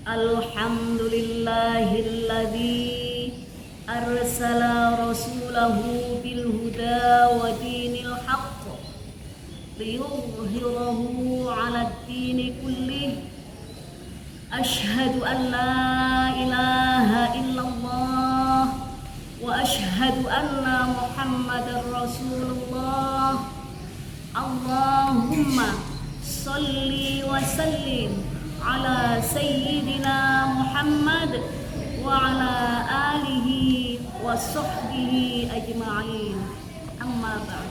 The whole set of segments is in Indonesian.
Alhamdulillahilladzi arsala rasulahu bil huda wa dinil haqq liyudhhirahu 'alad dini kullih. Asyhadu an la ilaha illallah wa asyhadu anna Muhammadar Rasulullah. Allahumma sholli wa sallim ala sayyidina Muhammad wa ala alihi wa sahbihi ajma'in. Amma ba'd.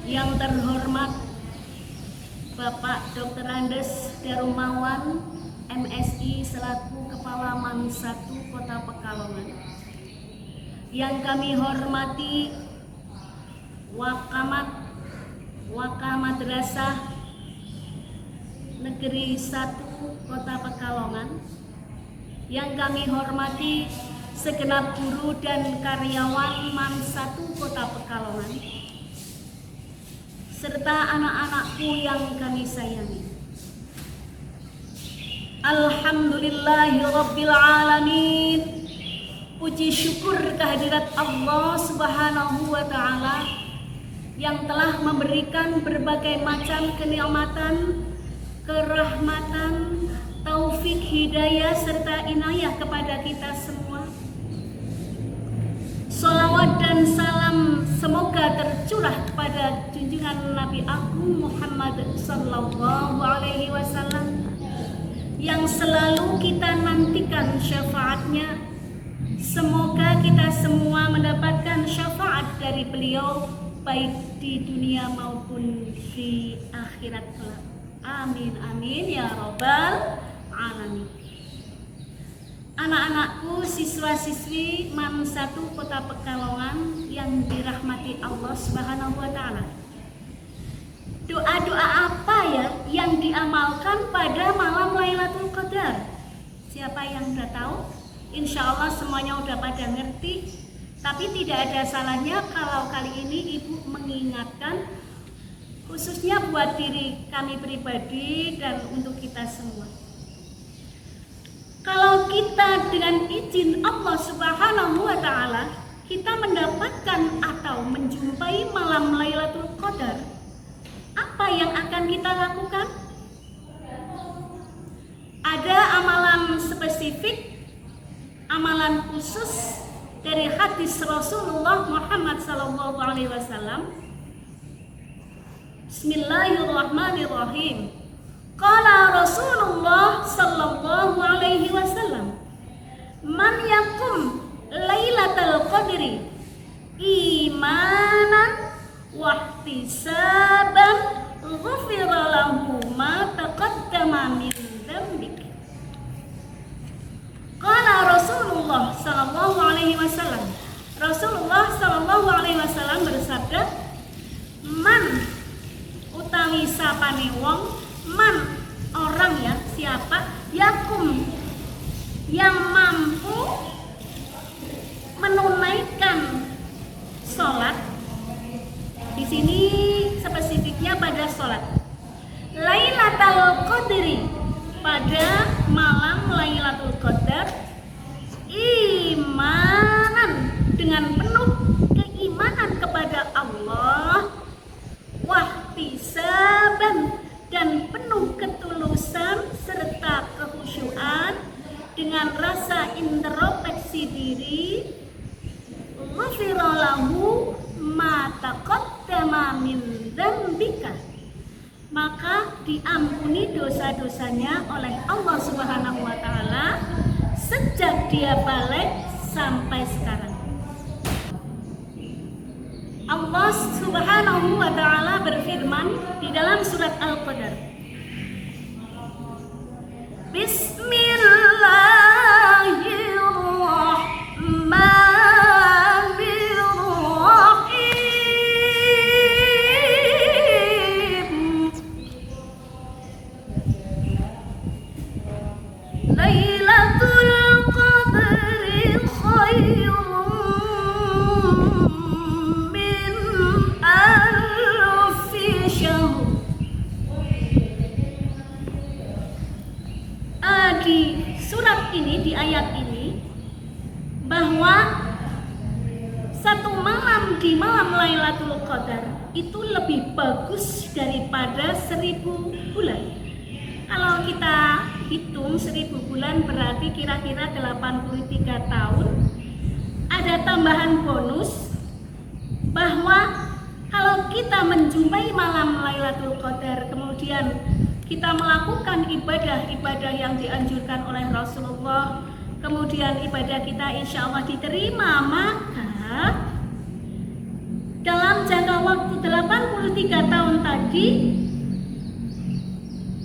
Yang terhormat Bapak Dr. Andes Darumawan, MSI selaku Kepala MAN 1 Kota Pekalongan. Yang kami hormati Wakamadrasah Negeri 1 Kota Pekalongan. Yang kami hormati segenap guru dan karyawan MAN 1 Kota Pekalongan, serta anak-anakku yang kami sayangi. Alhamdulillahirabbil alamin. Puji syukur kehadirat Allah Subhanahu wa taala yang telah memberikan berbagai macam kenikmatan, kerahmatan, taufik, hidayah serta inayah kepada kita semua. Salawat dan salam semoga tercurah kepada junjungan Nabi Agung Muhammad sallallahu alaihi wasallam yang selalu kita nantikan syafaatnya. Semoga kita semua mendapatkan syafaat dari beliau baik di dunia maupun di akhirat kelak. Amin amin ya rabbal alamin. Anak-anakku, siswa-siswi MAN 1 Kota Pekalongan yang dirahmati Allah Subhanahu wa taala. Doa-doa apa ya yang diamalkan pada malam Lailatul Qadar? Siapa yang udah tahu? Insya Allah semuanya udah pada ngerti. Tapi tidak ada salahnya kalau kali ini Ibu mengingatkan, khususnya buat diri kami pribadi dan untuk kita semua. Kalau kita dengan izin Allah Subhanahu wa taala kita mendapatkan atau menjumpai malam Lailatul Qadar, apa yang akan kita lakukan? Ada amalan spesifik, amalan khusus dari hadis Rasulullah Muhammad sallallahu alaihi wasallam. Bismillahirrahmanirrahim. Qala Rasulullah sallallahu alaihi wasallam, man yakum lailatal qadri imanan wa ihtisaban ghufira lahu ma taqaddama min dzambik. Qala Rasulullah sallallahu alaihi wasallam, Rasulullah sallallahu alaihi wasallam bersabda, man utawi sapane wong, man orang ya, siapa, yakum yang mampu menunaikan sholat. Di sini spesifiknya pada sholat Lailatul Qadri, pada malam Lailatul Qadar, imanan dengan penuh keimanan kepada Allah, wahtisaban dan penuh ketulusan serta kekhusyuan dengan rasa introspeksi diri, ghufira lahu ma taqaddama min dzambika, maka diampuni dosa-dosanya oleh Allah Subhanahu wa taala sejak dia balik sampai sekarang. Allah Subhanahu wa taala berfirman di dalam surat Al-Qadar, Bismillahirrahmanirrahim. Lailatul Qadri khairun min alfi syahr di ayat ini bahwa satu malam di malam Lailatul Qadar itu lebih bagus daripada 1000 bulan. Kalau kita hitung 1000 bulan berarti kira-kira 83 tahun. Ada tambahan bonus bahwa kalau kita menjumpai malam Lailatul Qadar kemudian kita melakukan ibadah-ibadah yang dianjurkan oleh Rasulullah, kemudian ibadah kita insya Allah diterima, maka dalam jangka waktu 83 tahun tadi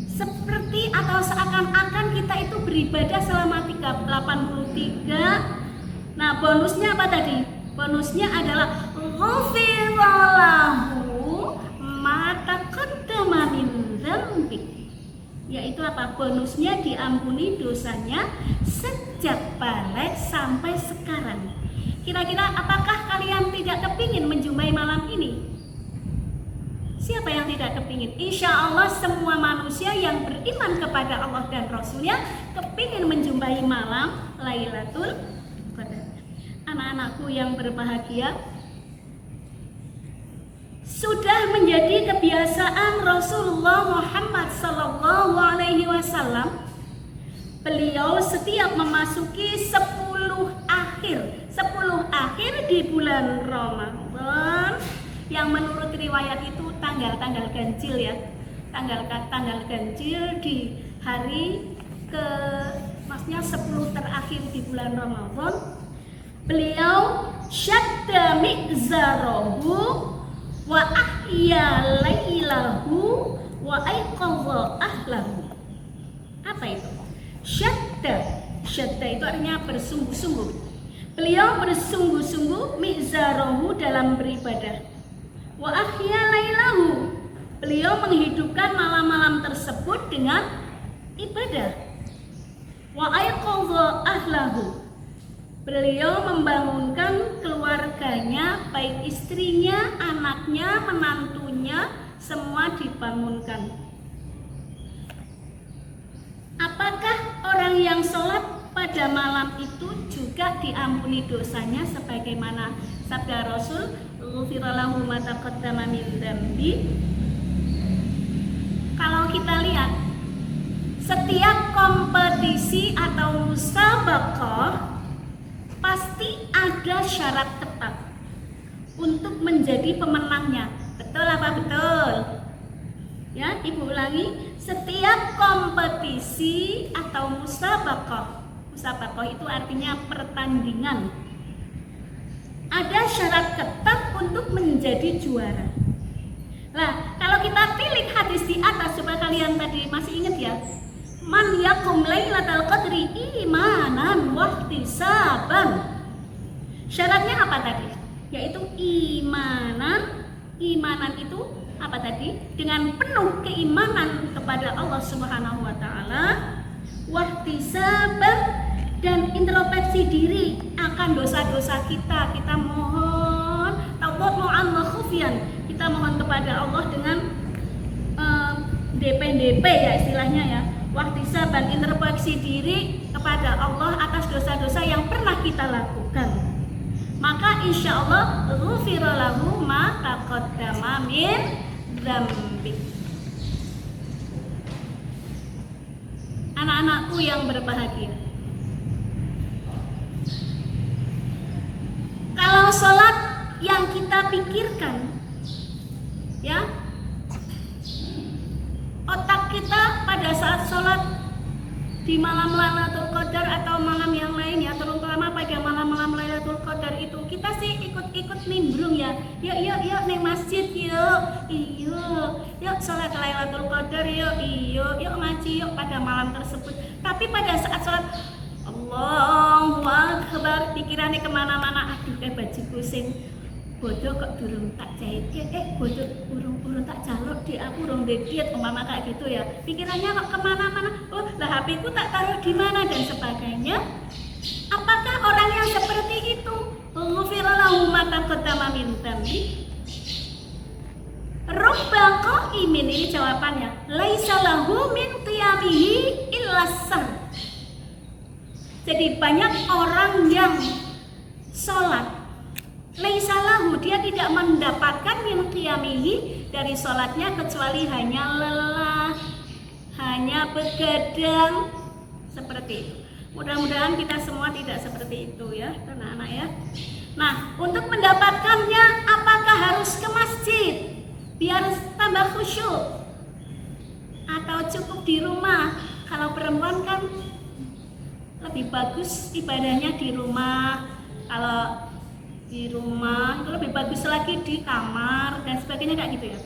seperti atau seakan-akan kita itu beribadah selama 83. Nah, bonusnya apa tadi? Bonusnya adalah ghufirallahu ma taqaddama min dzambi. Yaitu apa? Bonusnya diampuni dosanya sejak balik sampai sekarang. Kira-kira apakah kalian tidak kepingin menjumpai malam ini? Siapa yang tidak kepingin? Insya Allah semua manusia yang beriman kepada Allah dan Rasulnya kepingin menjumpai malam Lailatul Qadar. Anak-anakku yang berbahagia, sudah menjadi kebiasaan Rasulullah Muhammad SAW. Beliau setiap memasuki 10 akhir di bulan Ramadan, yang menurut riwayat itu tanggal-tanggal ganjil ya, tanggal ganjil di hari maksudnya 10 terakhir di bulan Ramadan, beliau syadda mi'zarahu wa ahya lailahu wa aiqadha ahlahu. Apa itu? Syadda itu artinya bersungguh-sungguh. Beliau bersungguh-sungguh mi'zarahu dalam beribadah. Wa ahya lailahu. Beliau menghidupkan malam-malam tersebut dengan ibadah. Wa aiqadha ahlahu. Beliau membangunkan keluarganya, baik istrinya, anaknya, menantunya, semua dibangunkan. Apakah orang yang sholat pada malam itu juga diampuni dosanya sebagaimana sabda Rasul, ghufira lahu ma taqaddama min dzambi? Kalau kita lihat, setiap kompetisi atau musabaqah pasti ada syarat ketat untuk menjadi pemenangnya. Betul apa betul? Ya, Ibu ulangi, setiap kompetisi atau musabaqah itu artinya pertandingan, ada syarat ketat untuk menjadi juara. Nah, kalau kita pilih hadis di atas, coba kalian tadi masih ingat ya, man yakum lailatal qadri imanan wahtisaban. Syaratnya apa tadi? Yaitu imanan itu apa tadi? Dengan penuh keimanan kepada Allah Subhanahu wa taala, wahtisaban, dan introspeksi diri akan dosa-dosa kita. Kita mohon tawadhu'an wa khufyan. Kita mohon kepada Allah dengan DP ya istilahnya ya. Wahtisaban, introspeksi diri kepada Allah atas dosa-dosa yang pernah kita lakukan. Maka insya Allah ghufira lahu ma taqaddama min dzambi. Anak-anakku yang berbahagia, kalau sholat yang kita pikirkan ya, otak kita pada saat sholat di malam Lailatul Qadar atau malam yang lain ya, terutama pada malam-malam Lailatul Qadar itu kita sih ikut-ikut nimbrung ya. Yuk neng masjid yuk sholat Lailatul Qadar yuk ngaji yuk pada malam tersebut. Tapi pada saat sholat Allahu Akbar, pikirannya kemana-mana. Aduh bajuku sing bodoh kok durung tak jahit, bodoh urung tak jaluk di aku urung diet umpama kayak gitu ya. Pikirannya kok kemana-mana. Oh lah HP ku tak taruh di mana dan sebagainya. Apakah orang yang seperti itu ghufira lahu ma taqaddama min dzambi? Rubba qaimin, ini jawabannya, laisa lahu min qiyamihi illa sar. Jadi banyak orang yang sholat laisa lahu, dia tidak mendapatkan min qiyamihi dari sholatnya kecuali hanya lelah, hanya begadang, seperti itu. Mudah-mudahan kita semua tidak seperti itu ya anak-anak ya. Nah, untuk mendapatkannya apakah harus ke masjid biar tambah khusyuk atau cukup di rumah? Kalau perempuan kan lebih bagus ibadahnya di rumah. Kalau di rumah itu lebih bagus lagi di kamar dan sebagainya kayak gitu ya.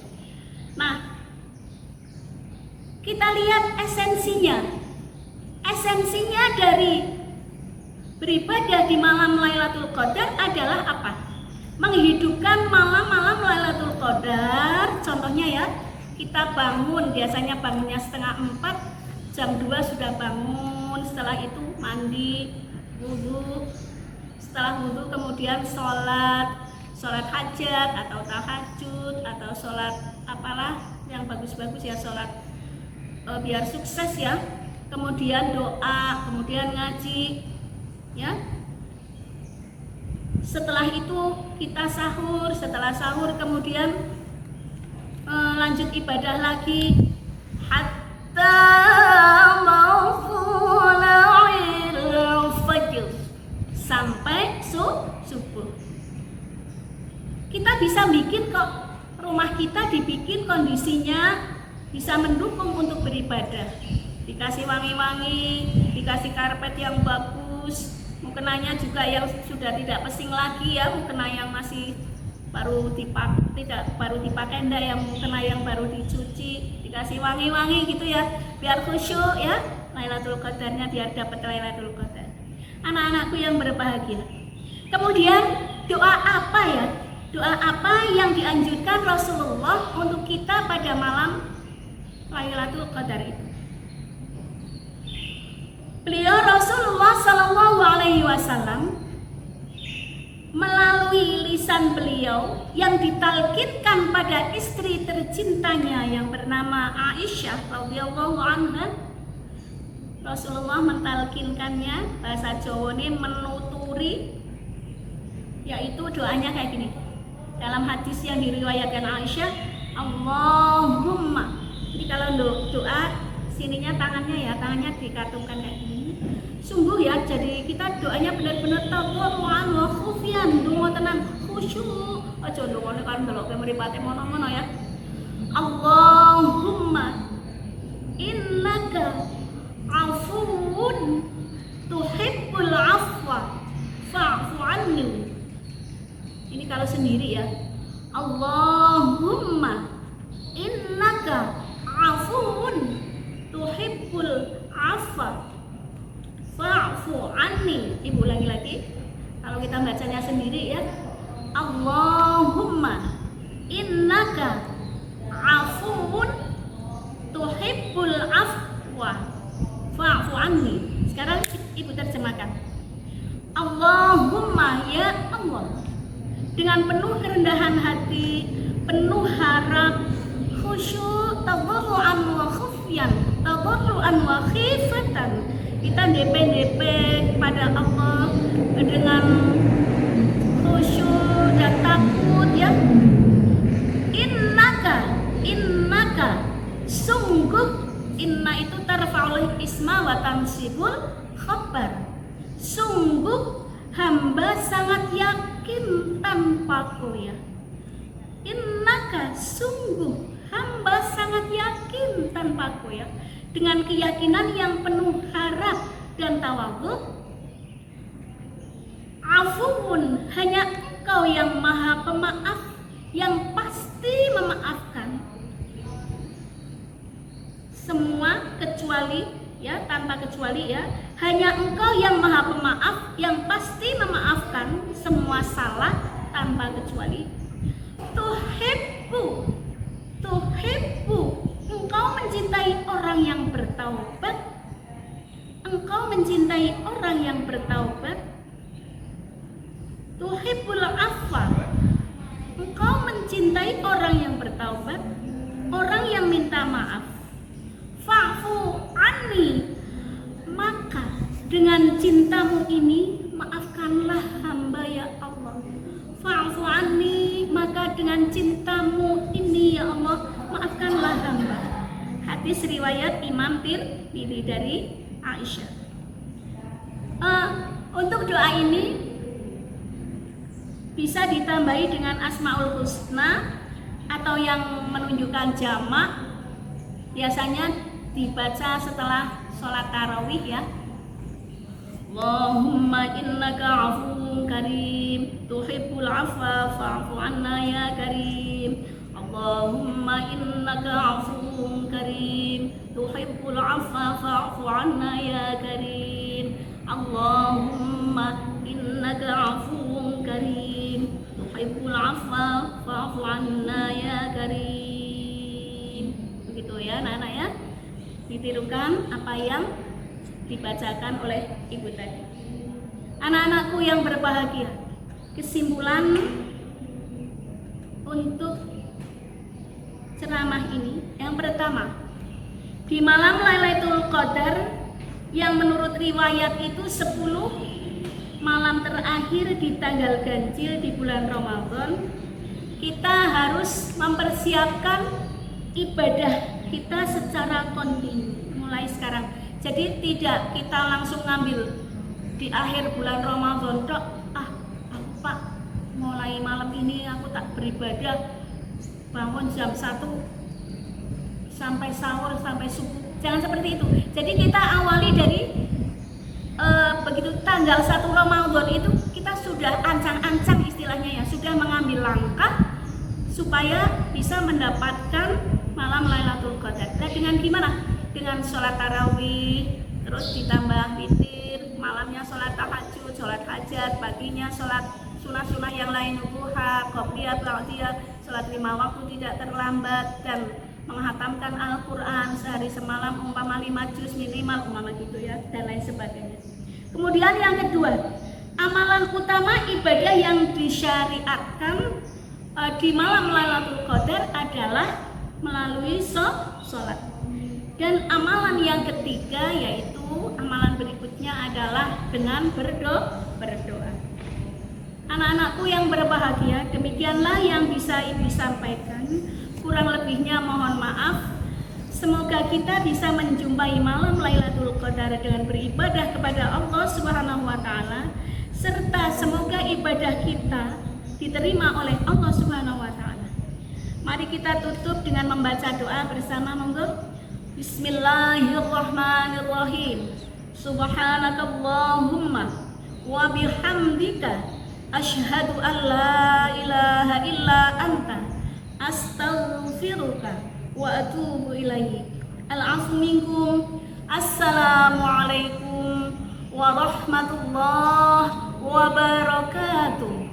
Nah, kita lihat esensinya dari beribadah di malam Lailatul Qadar adalah apa? Menghidupkan malam-malam Lailatul Qadar. Contohnya ya, kita bangun, biasanya bangunnya 3:30, jam 2 sudah bangun, setelah itu mandi, wudhu. Setelah wudhu kemudian sholat hajat atau tahajud atau sholat apalah yang bagus-bagus ya, sholat biar sukses ya. Kemudian doa, kemudian ngaji ya. Setelah itu kita sahur, setelah sahur kemudian lanjut ibadah lagi hatta sampai subuh. Kita bisa bikin kok, rumah kita dibikin kondisinya bisa mendukung untuk beribadah. Dikasih wangi-wangi, dikasih karpet yang bagus, mukenanya juga yang sudah tidak pesing lagi ya, mukena yang masih baru dipakai ndak, yang mukena yang baru dicuci, dikasih wangi-wangi gitu ya, biar khusyuk ya, Lailatul Qadarnya biar dapat Lailatul Qadar. Anak-anakku yang berbahagia. Kemudian doa apa ya? Doa apa yang dianjurkan Rasulullah untuk kita pada malam Lailatul Qadar itu? Beliau Rasulullah Shallallahu Alaihi Wasallam melalui lisan beliau yang ditalkinkan pada istri tercintanya yang bernama Aisyah radhiyallahu anha. Rasulullah mentalkinkannya, bahasa Jawa ini menuturi, yaitu doanya kayak gini. Dalam hadis yang diriwayatkan Aisyah, Allahumma, ini kalau doa sininya tangannya dikatungkan kayak gini. Sungguh ya, jadi kita doanya benar-benar tawadhu'an wa khufyan, donga tenan khusyuk. Aja ndongane kan delok mripate mono-mono ya. Allahumma innaka afuun tuhibbul afwa fa'fu anni. Ini kalau sendiri ya. Allahumma innaka afuun tuhibbul afwa fa'fu anni. Ibu ulangi lagi. Kalau kita bacanya sendiri ya. Allahumma innaka afuun tuhibbul afwa fa'fu anni. Sekarang ibu terjemahkan. Allahumma, ya Allah, dengan penuh kerendahan hati, penuh harap, khusyuk, tadarruan wa khufyan, tadarruan wa khifatan, kita DP pada Allah dengan khusyuk dan takut ya. Innaka sungguh. Inna itu tarfa'ul isma wa tansibul khabar. Sungguh hamba sangat yakin tanpaku ya. Innaka sungguh hamba sangat yakin tanpaku ya. Dengan keyakinan yang penuh harap dan tawadhu. Afuun, hanya Engkau yang maha pemaaf, yang pasti memaafkan semua kecuali ya, tanpa kecuali ya, hanya Engkau yang maha pemaaf, yang pasti memaafkan semua salah tanpa kecuali. Tuhibbu, Engkau mencintai orang yang bertaubat, Engkau mencintai orang yang bertaubat. Tuhibbul afwa, Engkau mencintai orang yang bertaubat, orang yang minta maaf. Fa'fu anni, maka dengan dengan cintamu ini maafkanlah hamba ya Allah. Fa'fu anni, maka dengan cintamu ini ya Allah maafkanlah hamba. Hadis riwayat Imam Tirmidzi dari Aisyah. Untuk doa ini bisa ditambahi dengan Asmaul Husna atau yang menunjukkan jamak, biasanya dibaca setelah sholat tarawih ya. Allahumma innaka afuwun karim tuhibbul afwa fa'fu anna ya karim. Allahumma innaka afuwun karim tuhibbul afwa fa'fu anna ya karim. Allahumma innaka afuwun karim tuhibbul afwa fa'fu anna ya karim. Begitu ya anak-anak ya. Ditirukan apa yang dibacakan oleh ibu tadi. Anak-anakku yang berbahagia, kesimpulan untuk ceramah ini yang pertama, di malam Lailatul Qadar yang menurut riwayat itu 10 malam terakhir di tanggal ganjil di bulan Ramadan, kita harus mempersiapkan ibadah kita secara kontinu mulai sekarang. Jadi tidak kita langsung ngambil di akhir bulan Ramadan dok, aku Pak mulai malam ini aku tak beribadah, bangun jam 1 sampai sahur sampai subuh. Jangan seperti itu. Jadi kita awali dari begitu tanggal 1 Ramadan itu kita sudah ancang-ancang istilahnya ya, sudah mengambil langkah supaya bisa mendapatkan malam Lailatul Qadar. Nah, dengan gimana? Dengan sholat tarawih, terus ditambah witir, malamnya sholat tahajud, sholat hajat, paginya sholat sunah-sunah yang lain, duha, qobliyah, ba'diyah, sholat 5 waktu tidak terlambat, dan menghatamkan Al-Quran sehari semalam umpama 5 juz minimal umpama gitu ya, dan lain sebagainya. Kemudian yang kedua, amalan utama ibadah yang disyariatkan di malam Lailatul Qadar adalah melalui sholat. Dan amalan yang ketiga yaitu amalan berikutnya adalah dengan berdoa. Anak-anakku yang berbahagia, demikianlah yang bisa Ibu sampaikan. Kurang lebihnya mohon maaf. Semoga kita bisa menjumpai malam Lailatul Qadar dengan beribadah kepada Allah Subhanahu wa taala, serta semoga ibadah kita diterima oleh Allah Subhanahu wa taala. Mari kita tutup dengan membaca doa bersama, monggo. Bismillahirrahmanirrahim. Subhanakallahumma wa bihamdika asyhadu an la ilaha illa anta astaghfiruka wa atubu ilaik. Al-'afwu minkum. Assalamualaikum warahmatullahi wabarakatuh.